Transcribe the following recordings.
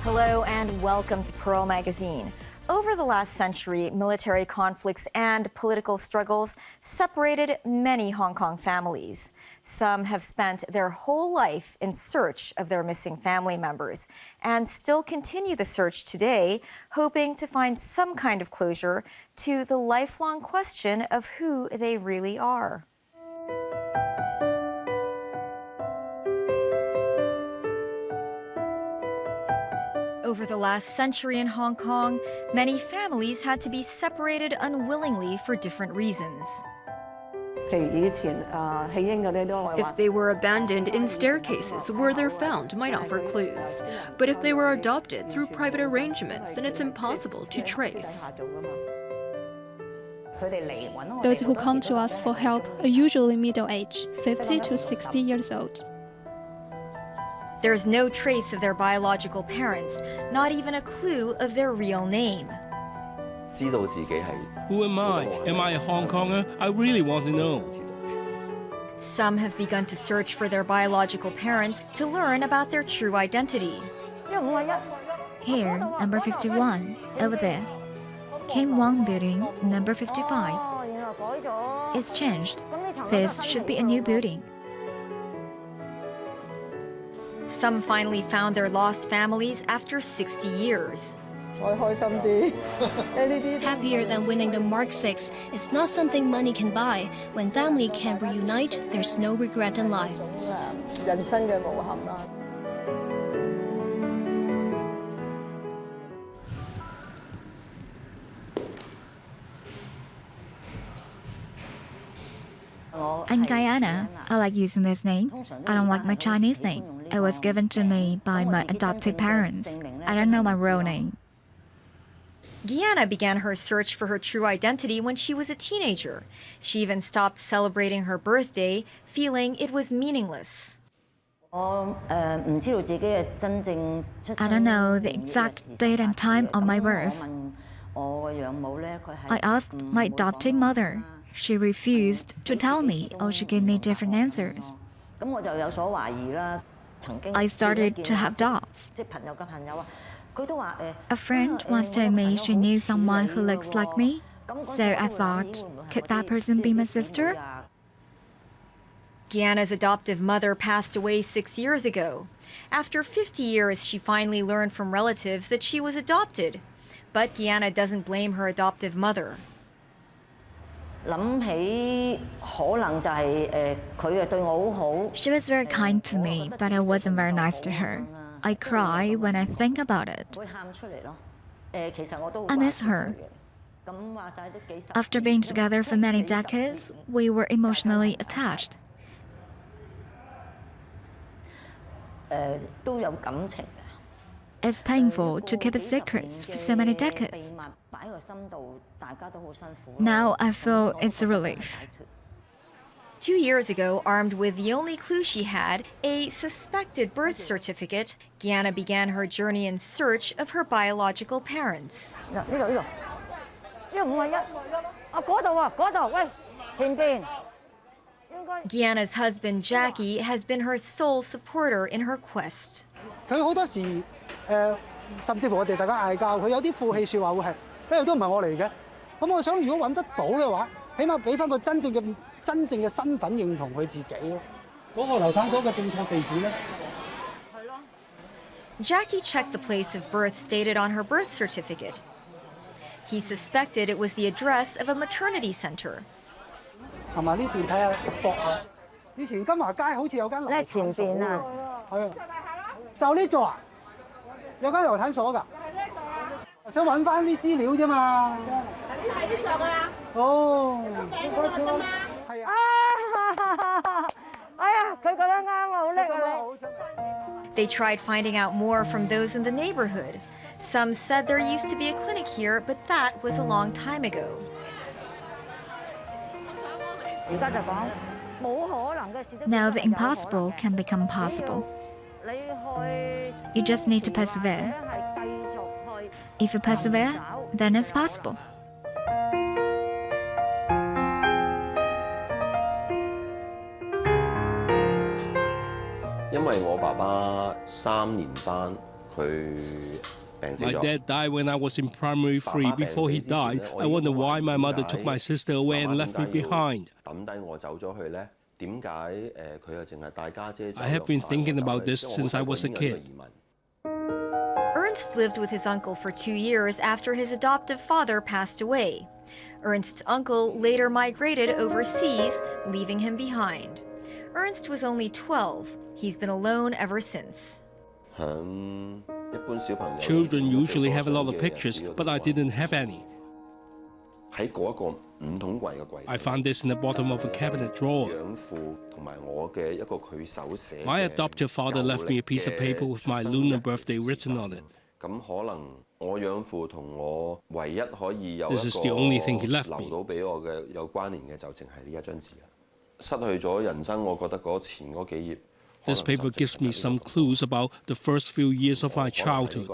Hello and welcome to Pearl Magazine. Over the last century, military conflicts and political struggles separated many Hong Kong families. Some have spent their whole life in search of their missing family members and still continue the search today, hoping to find some kind of closure to the lifelong question of who they really are. Over the last century in Hong Kong, many families had to be separated unwillingly for different reasons. If they were abandoned in staircases, where they're found might offer clues. But if they were adopted through private arrangements, then it's impossible to trace. Those who come to us for help are usually middle-aged, 50 to 60 years old. There's no trace of their biological parents, not even a clue of their real name. Who am I? Am I a Hong Konger? I really want to know. Some have begun to search for their biological parents to learn about their true identity. Here, number 51, over there. Kim Wong Building, number 55. It's changed. This should be a new building. Some finally found their lost families after 60 years. Happier than winning the Mark VI, it's not something money can buy. When family can reunite, there's no regret in life. In Guyana, I like using this name. I don't like my Chinese name. It was given to me by my adopted parents. I don't know my real name. Guyana began her search for her true identity when she was a teenager. She even stopped celebrating her birthday, feeling it was meaningless. I don't know the exact date and time of my birth. I asked my adopted mother. She refused to tell me, or she gave me different answers. I started to have doubts. A friend once told me she knew someone who looks like me, so I thought, could that person be my sister? Guyana's adoptive mother passed away 6 years ago. After 50 years, she finally learned from relatives that she was adopted. But Guyana doesn't blame her adoptive mother. She was very kind to me, but I wasn't very nice to her. I cry when I think about it. I miss her. After being together for many decades, we were emotionally attached. It's painful to keep secrets for so many decades. Now I feel it's a relief. 2 years ago, armed with the only clue she had, a suspected birth certificate, Guyana began her journey in search of her biological parents. Guyana's husband, Jackie, has been her sole supporter in her quest. Jackie checked the place of birth stated on her birth certificate. He suspected it was the address of a maternity center. They tried finding out more from those in the neighborhood. Some said there used to be a clinic here, but that was a long time ago. Now the impossible can become possible. You just need to persevere. If you persevere, then it's possible. My dad died when I was in primary 3. Before he died, I wonder why my mother took my sister away and left me behind. I have been thinking about this since I was a kid. Ernst lived with his uncle for 2 years after his adoptive father passed away. Ernst's uncle later migrated overseas, leaving him behind. Ernst was only 12. He's been alone ever since. Children usually have a lot of pictures, but I didn't have any. I found this in the bottom of a cabinet drawer. My adoptive father left me a piece of paper with my lunar birthday written on it. This is the only thing he left me. This paper gives me some clues about the first few years of my childhood.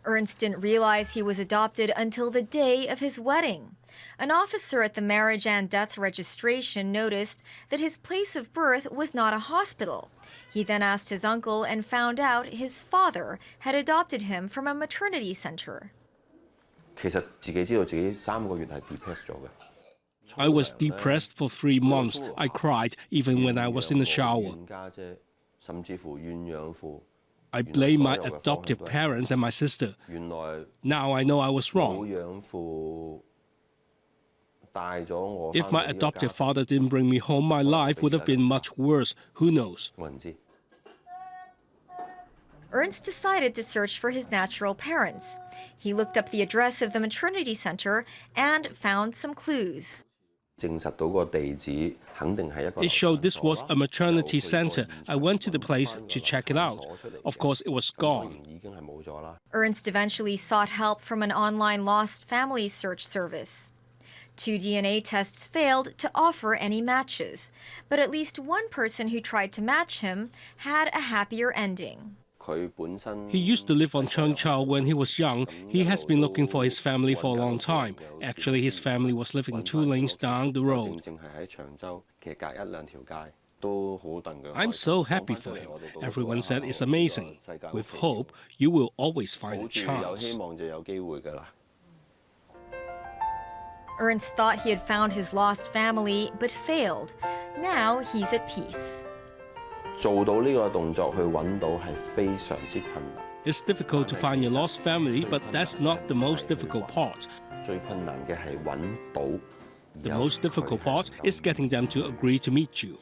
Ernst didn't realize he was adopted until the day of his wedding. An officer at the marriage and death registration noticed that his place of birth was not a hospital. He then asked his uncle and found out his father had adopted him from a maternity center. I was depressed for 3 months. I cried even when I was in the shower. I blame my adoptive parents and my sister. Now I know I was wrong. If my adoptive father didn't bring me home, my life would have been much worse. Who knows? Ernst decided to search for his natural parents. He looked up the address of the maternity center and found some clues. It showed this was a maternity center. I went to the place to check it out. Of course, it was gone. Ernst eventually sought help from an online lost families search service. 2 DNA tests failed to offer any matches, but at least one person who tried to match him had a happier ending. He used to live on Chengchao when he was young. He has been looking for his family for a long time. Actually, his family was living 2 lanes down the road. I'm so happy for him. Everyone said it's amazing. With hope, you will always find a chance. Ernst thought he had found his lost family, but failed. Now he's at peace. It's difficult to find your lost family, but that's not the most difficult part. The most difficult part is getting them to agree to meet you.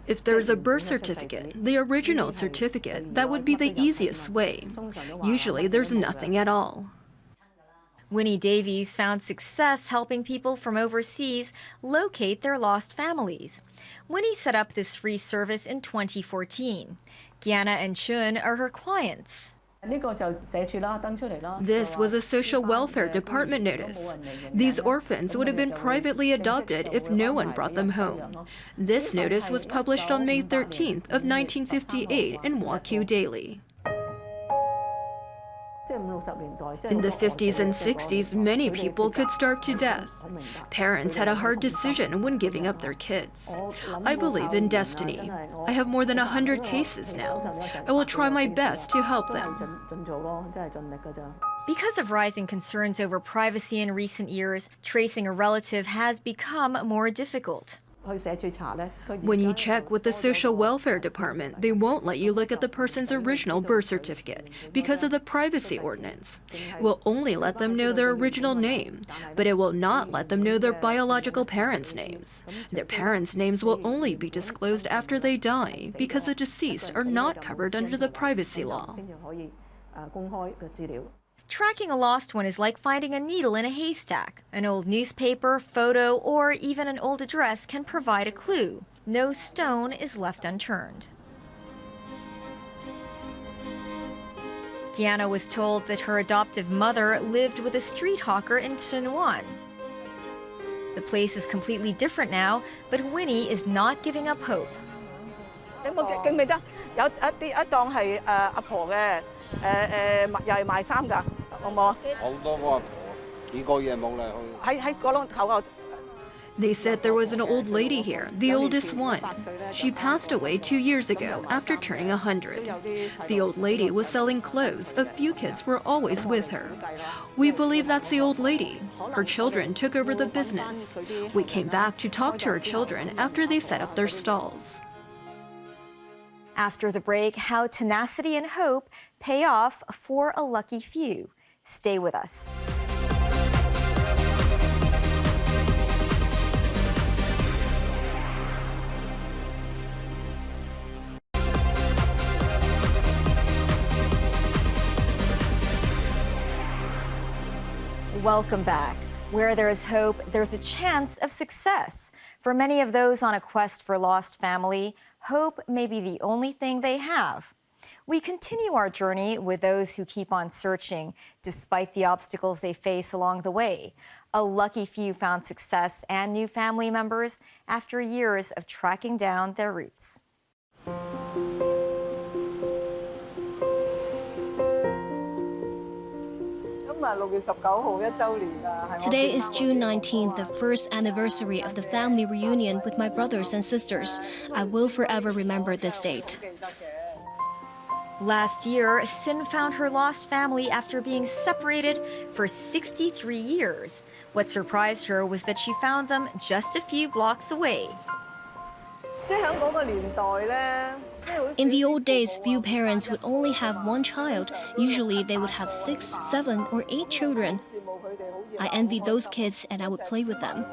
If there's a birth certificate, the original certificate, that would be the easiest way. Usually there's nothing at all. Winnie Davies found success helping people from overseas locate their lost families. Winnie set up this free service in 2014. Gianna and Chun are her clients. This was a social welfare department notice. These orphans would have been privately adopted if no one brought them home. This notice was published on May 13th of 1958 in Wakyu Daily. In the 50s and 60s, many people could starve to death. Parents had a hard decision when giving up their kids. I believe in destiny. I have more than 100 cases now. I will try my best to help them. Because of rising concerns over privacy in recent years, tracing a relative has become more difficult. When you check with the social welfare department, they won't let you look at the person's original birth certificate because of the privacy ordinance. It will only let them know their original name, but it will not let them know their biological parents' names. Their parents' names will only be disclosed after they die because the deceased are not covered under the privacy law. Tracking a lost one is like finding a needle in a haystack. An old newspaper, photo, or even an old address can provide a clue. No stone is left unturned. Gianna was told that her adoptive mother lived with a street hawker in Chunwan. The place is completely different now, but Winnie is not giving up hope. They said there was an old lady here, the oldest one. She passed away 2 years ago after turning 100. The old lady was selling clothes. A few kids were always with her. We believe that's the old lady. Her children took over the business. We came back to talk to her children after they set up their stalls. After the break, how tenacity and hope pay off for a lucky few. Stay with us. Welcome back. Where there is hope, there's a chance of success. For many of those on a quest for lost family, hope may be the only thing they have. We continue our journey with those who keep on searching despite the obstacles they face along the way. A lucky few found success and new family members after years of tracking down their roots. Today is June 19th, the first anniversary of the family reunion with my brothers and sisters. I will forever remember this date. Last year, Sin found her lost family after being separated for 63 years. What surprised her was that she found them just a few blocks away. In the old days, few parents would only have one child. Usually, they would have 6, 7, or 8 children. I envied those kids and I would play with them.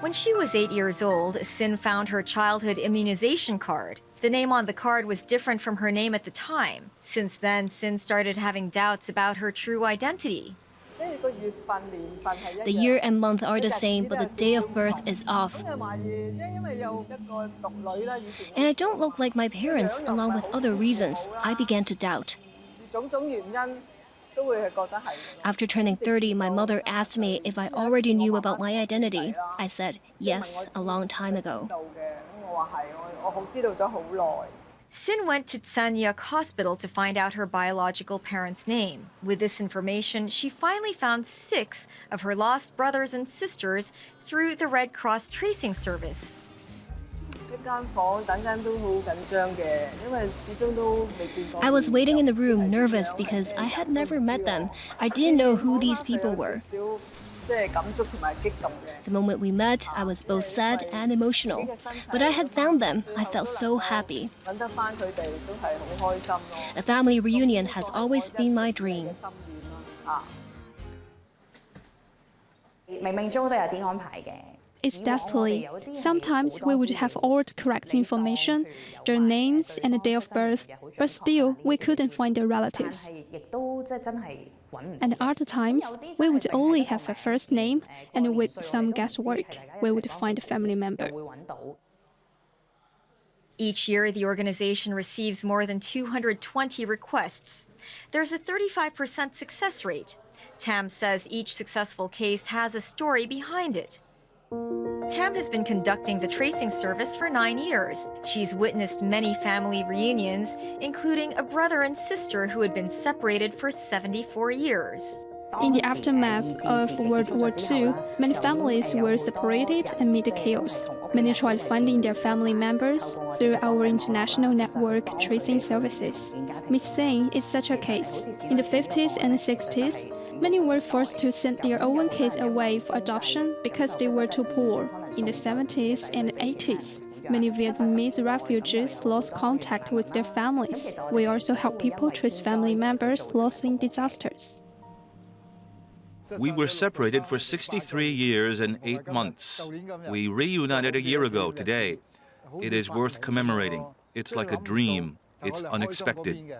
When she was 8 years old, Sin found her childhood immunization card. The name on the card was different from her name at the time. Since then, Sin started having doubts about her true identity. The year and month are the same, but the day of birth is off. And I don't look like my parents, along with other reasons. I began to doubt. After turning 30, my mother asked me if I already knew about my identity. I said yes, a long time ago. Sin went to Sanyak Hospital to find out her biological parents' name. With this information, she finally found 6 of her lost brothers and sisters through the Red Cross tracing service. I was waiting in the room, nervous because I had never met them. I didn't know who these people were. The moment we met, I was both sad and emotional. But I had found them. I felt so happy. A family reunion has always been my dream. It's destiny. Sometimes we would have all the correct information, their names and the day of birth, but still we couldn't find their relatives. And other times, we would only have a first name, and with some guesswork, we would find a family member. Each year, the organization receives more than 220 requests. There's a 35% success rate. Tam says each successful case has a story behind it. Tam has been conducting the tracing service for 9 years. She's witnessed many family reunions, including a brother and sister who had been separated for 74 years. In the aftermath of World War II, many families were separated amid chaos. Many tried finding their family members through our international network tracing services. Miss Singh is such a case. In the 50s and 60s, many were forced to send their own kids away for adoption because they were too poor. In the 70s and 80s, many Vietnamese refugees lost contact with their families. We also help people trace family members lost in disasters. We were separated for 63 years and 8 months. We reunited a year ago today. It is worth commemorating. It's like a dream. It's unexpected.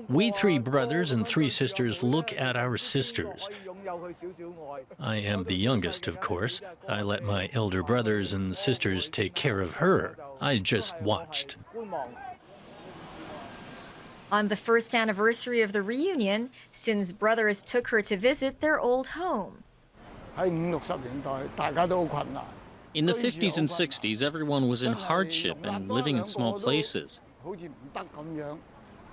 We 3 brothers and 3 sisters look at our sisters. I am the youngest, of course. I let my elder brothers and sisters take care of her. I just watched. On the first anniversary of the reunion, Sin's brothers took her to visit their old home. In the 50s and 60s, everyone was in hardship and living in small places.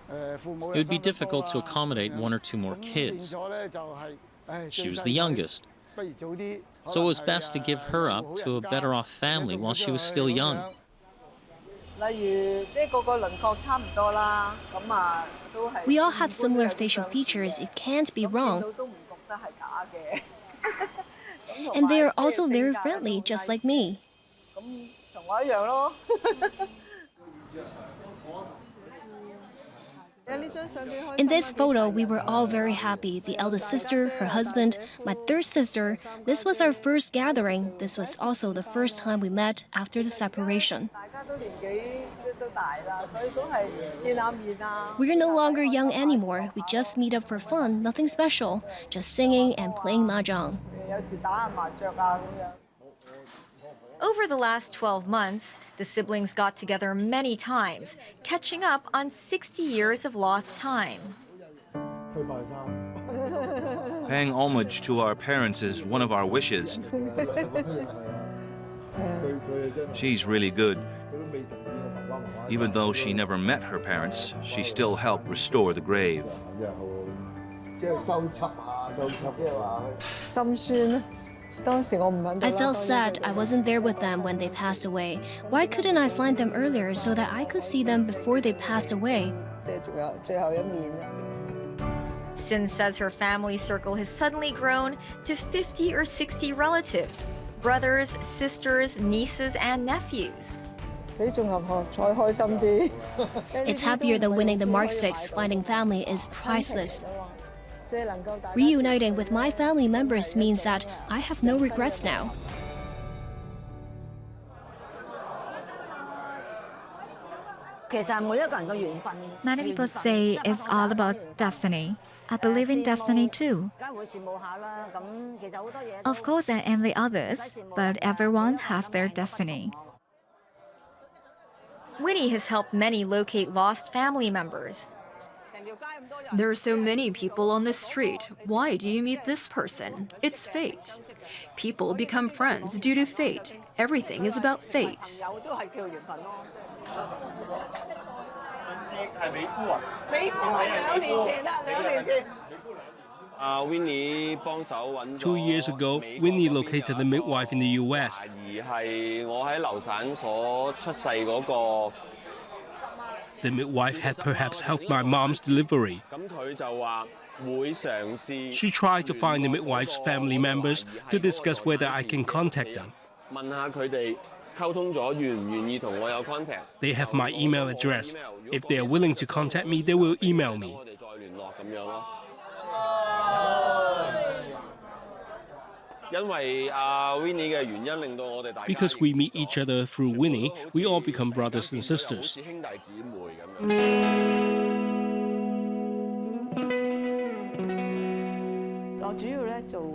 It would be difficult to accommodate 1 or 2 more kids. She was the youngest, so it was best to give her up to a better-off family while she was still young. We all have similar facial features, it can't be wrong. And they are also very friendly, just like me. In this photo, we were all very happy. The eldest sister, her husband, my third sister. This was our first gathering. This was also the first time we met after the separation. We're no longer young anymore. We just meet up for fun, nothing special. Just singing and playing mahjong. Over the last 12 months, the siblings got together many times, catching up on 60 years of lost time. Paying homage to our parents is one of our wishes. She's really good. Even though she never met her parents, she still helped restore the grave. I felt sad I wasn't there with them when they passed away. Why couldn't I find them earlier so that I could see them before they passed away? Sin says her family circle has suddenly grown to 50 or 60 relatives, brothers, sisters, nieces, and nephews. It's happier than winning the Mark 6. Finding family is priceless. Reuniting with my family members means that I have no regrets now. Many people say it's all about destiny. I believe in destiny too. Of course, I envy others, but everyone has their destiny. Winnie has helped many locate lost family members. There are so many people on the street. Why do you meet this person? It's fate. People become friends due to fate. Everything is about fate. Winnie 2 years ago, Winnie located a midwife in the U.S. The midwife had perhaps helped my mom's delivery. She tried to find the midwife's family members to discuss whether I can contact them. They have my email address. If they are willing to contact me, they will email me. Because we meet each other through Winnie, we all become brothers and sisters.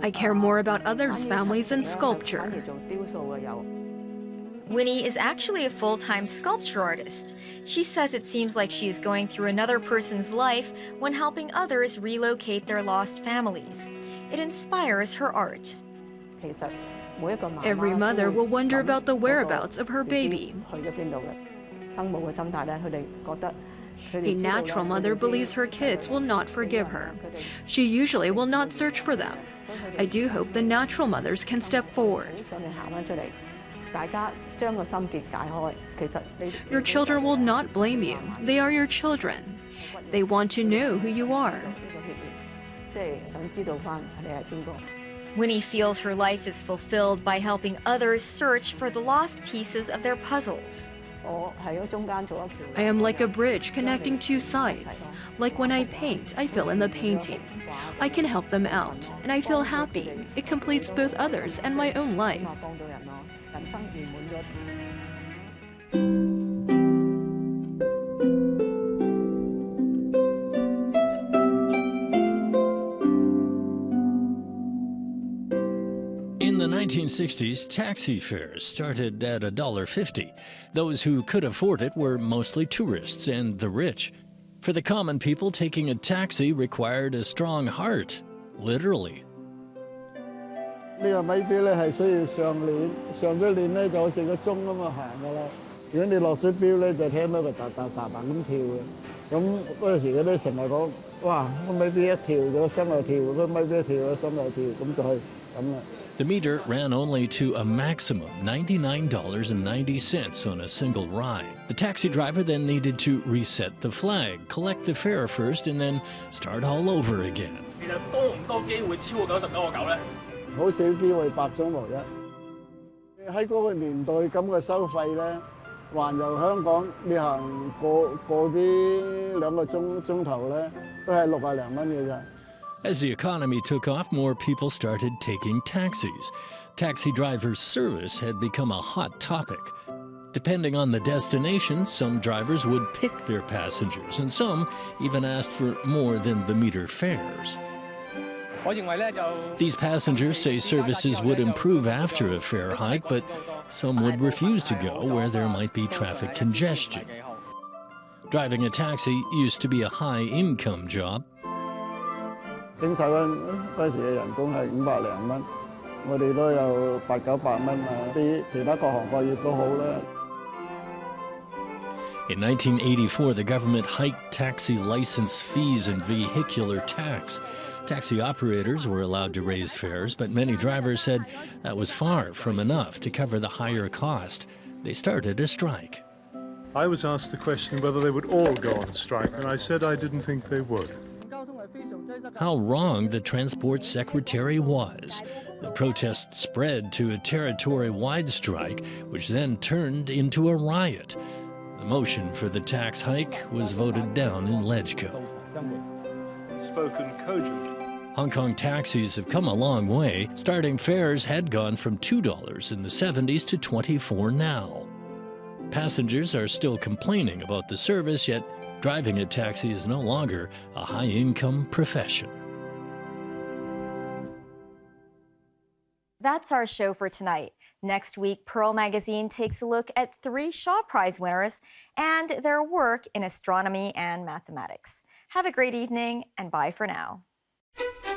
I care more about others' families than sculpture. Winnie is actually a full-time sculpture artist. She says it seems like she is going through another person's life when helping others relocate their lost families. It inspires her art. Every mother will wonder about the whereabouts of her baby. A natural mother believes her kids will not forgive her. She usually will not search for them. I do hope the natural mothers can step forward. Your children will not blame you. They are your children. They want to know who you are. Winnie feels her life is fulfilled by helping others search for the lost pieces of their puzzles. I am like a bridge connecting two sides. Like when I paint, I fill in the painting. I can help them out, and I feel happy. It completes both others and my own life. In the 1960s, taxi fares started at $1.50. Those who could afford it were mostly tourists and the rich. For the common people, taking a taxi required a strong heart, literally. 如果你落咗標咧，就聽到佢嗒嗒嗒嗒咁跳嘅。咁嗰陣時佢哋成日講，哇，個咪錶一跳咗心又跳，個咪錶一跳咗心又跳，咁就係咁啦。The meter ran only to a maximum $99.90 on a single ride. The taxi driver then needed to reset the flag, collect the fare first, and then start all over again. 其實多唔多機會超過99.9咧？好少機會8中無一。喺嗰個年代咁嘅收費咧，環遊香港你行過啲2個鐘頭咧，都係60零蚊嘅咋。As the economy took off, more people started taking taxis. Taxi driver service had become a hot topic. Depending on the destination, some drivers would pick their passengers, and some even asked for more than the meter fares. These passengers say services would improve after a fare hike, but some would refuse to go where there might be traffic congestion. Driving a taxi used to be a high-income job. 經手嗰陣時嘅人工係500零蚊，我哋都有800-900蚊啊，比其他各行各業都好啦。In 1984, the government hiked taxi license fees and vehicular tax. Taxi operators were allowed to raise fares, but many drivers said that was far from enough to cover the higher cost. They started a strike. I was asked the question whether they would all go on strike, and I said I didn't think they would. How wrong the transport secretary was. The protest spread to a territory-wide strike, which then turned into a riot. The motion for the tax hike was voted down in Legco. Spoken cogent. Hong Kong taxis have come a long way. Starting fares had gone from $2 in the 70s to $24 now. Passengers are still complaining about the service, yet driving a taxi is no longer a high-income profession. That's our show for tonight. Next week, Pearl Magazine takes a look at 3 Shaw Prize winners and their work in astronomy and mathematics. Have a great evening, and bye for now.